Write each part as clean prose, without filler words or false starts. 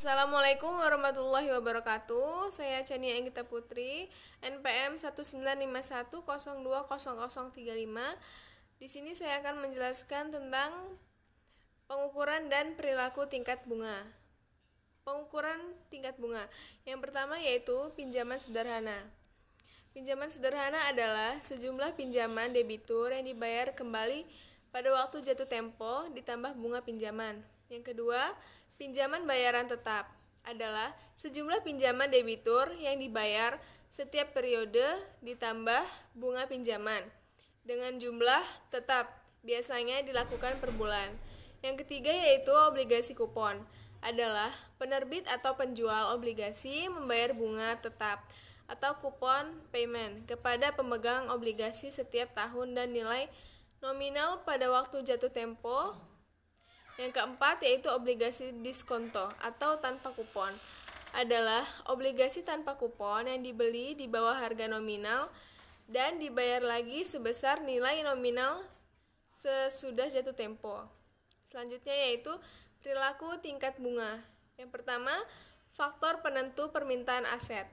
Assalamualaikum warahmatullahi wabarakatuh. Saya Chania Anggita Putri, NPM 1951020035. Di sini saya akan menjelaskan tentang pengukuran dan perilaku tingkat bunga. Pengukuran tingkat bunga. Yang pertama yaitu pinjaman sederhana. Pinjaman sederhana adalah sejumlah pinjaman debitur yang dibayar kembali pada waktu jatuh tempo ditambah bunga pinjaman. Yang kedua, pinjaman bayaran tetap adalah sejumlah pinjaman debitur yang dibayar setiap periode ditambah bunga pinjaman dengan jumlah tetap, biasanya dilakukan per bulan. Yang ketiga yaitu obligasi kupon adalah penerbit atau penjual obligasi membayar bunga tetap atau kupon payment kepada pemegang obligasi setiap tahun dan nilai nominal pada waktu jatuh tempo. Yang keempat yaitu obligasi diskonto atau tanpa kupon adalah obligasi tanpa kupon yang dibeli di bawah harga nominal dan dibayar lagi sebesar nilai nominal sesudah jatuh tempo. Selanjutnya yaitu perilaku tingkat bunga. Yang pertama, faktor penentu permintaan aset.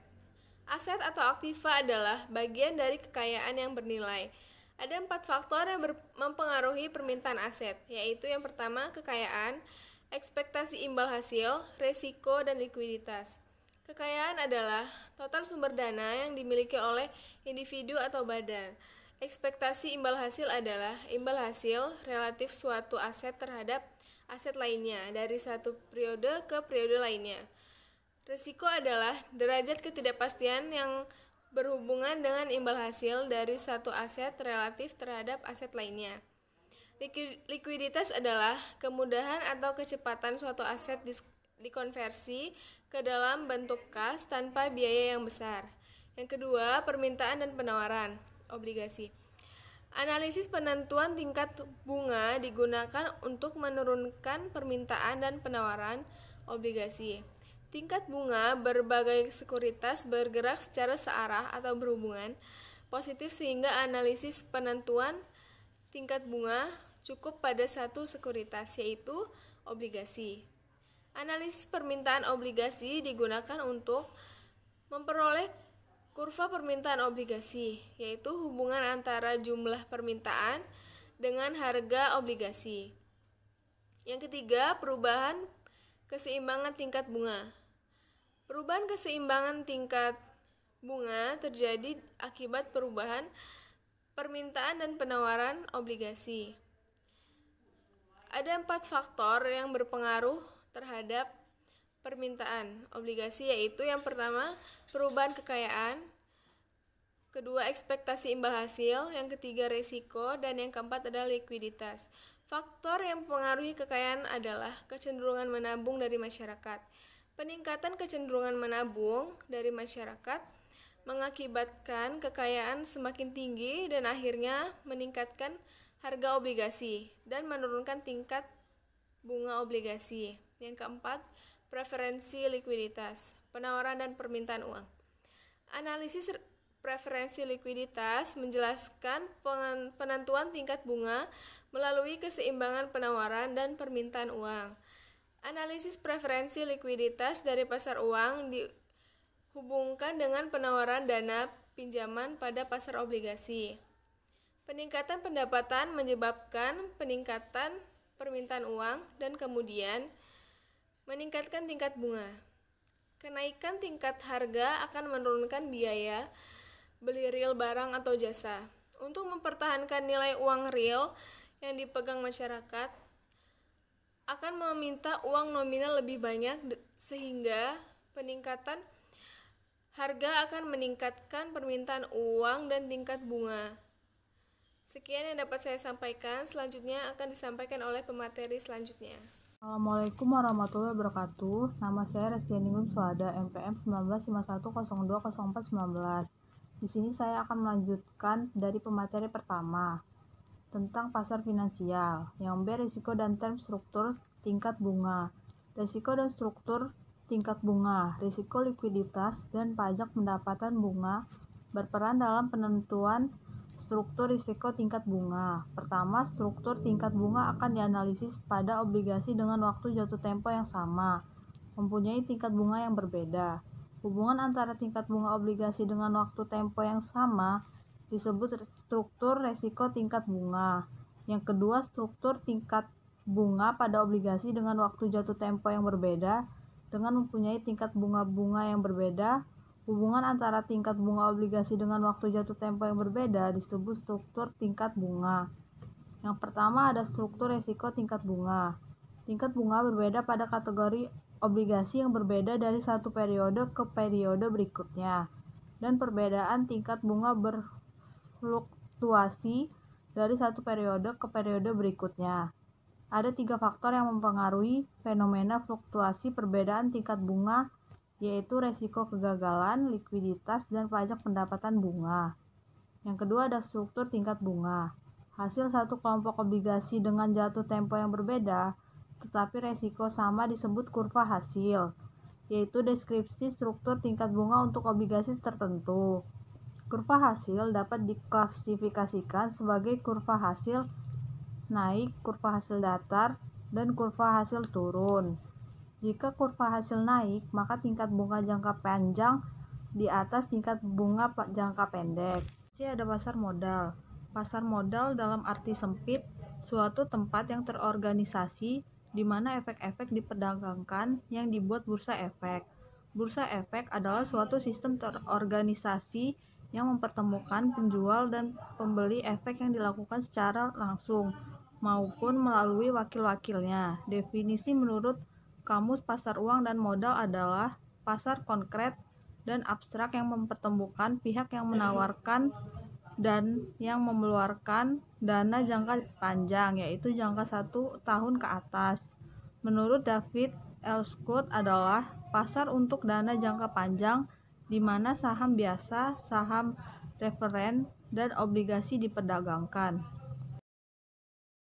Aset atau aktiva adalah bagian dari kekayaan yang bernilai. Ada 4 faktor yang mempengaruhi permintaan aset, yaitu yang pertama kekayaan, ekspektasi imbal hasil, resiko, dan likuiditas. Kekayaan adalah total sumber dana yang dimiliki oleh individu atau badan. Ekspektasi imbal hasil adalah imbal hasil relatif suatu aset terhadap aset lainnya dari satu periode ke periode lainnya. Resiko adalah derajat ketidakpastian yang berhubungan dengan imbal hasil dari satu aset relatif terhadap aset lainnya. Likuiditas adalah kemudahan atau kecepatan suatu aset dikonversi ke dalam bentuk kas tanpa biaya yang besar. Yang kedua, permintaan dan penawaran obligasi. Analisis penentuan tingkat bunga digunakan untuk menurunkan permintaan dan penawaran obligasi. Tingkat bunga berbagai sekuritas bergerak secara searah atau berhubungan positif sehingga analisis penentuan tingkat bunga cukup pada satu sekuritas, yaitu obligasi. Analisis permintaan obligasi digunakan untuk memperoleh kurva permintaan obligasi, yaitu hubungan antara jumlah permintaan dengan harga obligasi. Yang ketiga, perubahan keseimbangan tingkat bunga. Perubahan keseimbangan tingkat bunga terjadi akibat perubahan permintaan dan penawaran obligasi. Ada 4 faktor yang berpengaruh terhadap permintaan obligasi, yaitu yang pertama perubahan kekayaan, kedua ekspektasi imbal hasil, yang ketiga resiko, dan yang keempat adalah likuiditas. Faktor yang mempengaruhi kekayaan adalah kecenderungan menabung dari masyarakat. Peningkatan kecenderungan menabung dari masyarakat mengakibatkan kekayaan semakin tinggi dan akhirnya meningkatkan harga obligasi dan menurunkan tingkat bunga obligasi. Yang keempat, preferensi likuiditas, penawaran dan permintaan uang. Analisis preferensi likuiditas menjelaskan penentuan tingkat bunga melalui keseimbangan penawaran dan permintaan uang. Analisis preferensi likuiditas dari pasar uang dihubungkan dengan penawaran dana pinjaman pada pasar obligasi. Peningkatan pendapatan menyebabkan peningkatan permintaan uang dan kemudian meningkatkan tingkat bunga. Kenaikan tingkat harga akan menurunkan biaya beli real barang atau jasa. Untuk mempertahankan nilai uang real yang dipegang masyarakat, akan meminta uang nominal lebih banyak sehingga peningkatan harga akan meningkatkan permintaan uang dan tingkat bunga. Sekian yang dapat saya sampaikan, selanjutnya akan disampaikan oleh pemateri selanjutnya. Assalamualaikum warahmatullahi wabarakatuh. Nama saya Restianingrum Suada, NPM 1951020419. Di sini saya akan melanjutkan dari pemateri pertama tentang pasar finansial, yang B, risiko dan term struktur tingkat bunga. Risiko dan struktur tingkat bunga, risiko likuiditas dan pajak pendapatan bunga berperan dalam penentuan struktur risiko tingkat bunga. Pertama, struktur tingkat bunga akan dianalisis pada obligasi dengan waktu jatuh tempo yang sama. mempunyai tingkat bunga yang berbeda. Hubungan antara tingkat bunga obligasi dengan waktu tempo yang sama disebut struktur resiko tingkat bunga. Yang kedua, struktur tingkat bunga pada obligasi dengan waktu jatuh tempo yang berbeda dengan mempunyai tingkat bunga-bunga yang berbeda. Hubungan antara tingkat bunga obligasi dengan waktu jatuh tempo yang berbeda disebut struktur tingkat bunga. Yang pertama ada struktur resiko tingkat bunga. Tingkat bunga berbeda pada kategori obligasi yang berbeda dari satu periode ke periode berikutnya. Dan perbedaan tingkat bunga berfluktuasi dari satu periode ke periode berikutnya. Ada 3 faktor yang mempengaruhi fenomena fluktuasi perbedaan tingkat bunga, yaitu resiko kegagalan, likuiditas, dan pajak pendapatan bunga. Yang kedua ada struktur tingkat bunga. Hasil satu kelompok obligasi dengan jatuh tempo yang berbeda, tetapi resiko sama disebut kurva hasil, yaitu deskripsi struktur tingkat bunga untuk obligasi tertentu. Kurva hasil dapat diklasifikasikan sebagai kurva hasil naik, kurva hasil datar, dan kurva hasil turun. Jika kurva hasil naik, maka tingkat bunga jangka panjang di atas tingkat bunga jangka pendek. C. Ada pasar modal. Pasar modal dalam arti sempit, suatu tempat yang terorganisasi di mana efek-efek diperdagangkan yang dibuat bursa efek. Bursa efek adalah suatu sistem terorganisasi yang mempertemukan penjual dan pembeli efek yang dilakukan secara langsung maupun melalui wakil-wakilnya. Definisi menurut Kamus Pasar Uang dan Modal adalah pasar konkret dan abstrak yang mempertemukan pihak yang menawarkan dan yang mengeluarkan dana jangka panjang, yaitu jangka 1 tahun ke atas. Menurut David L. Scott adalah pasar untuk dana jangka panjang di mana saham biasa, saham referen, dan obligasi diperdagangkan.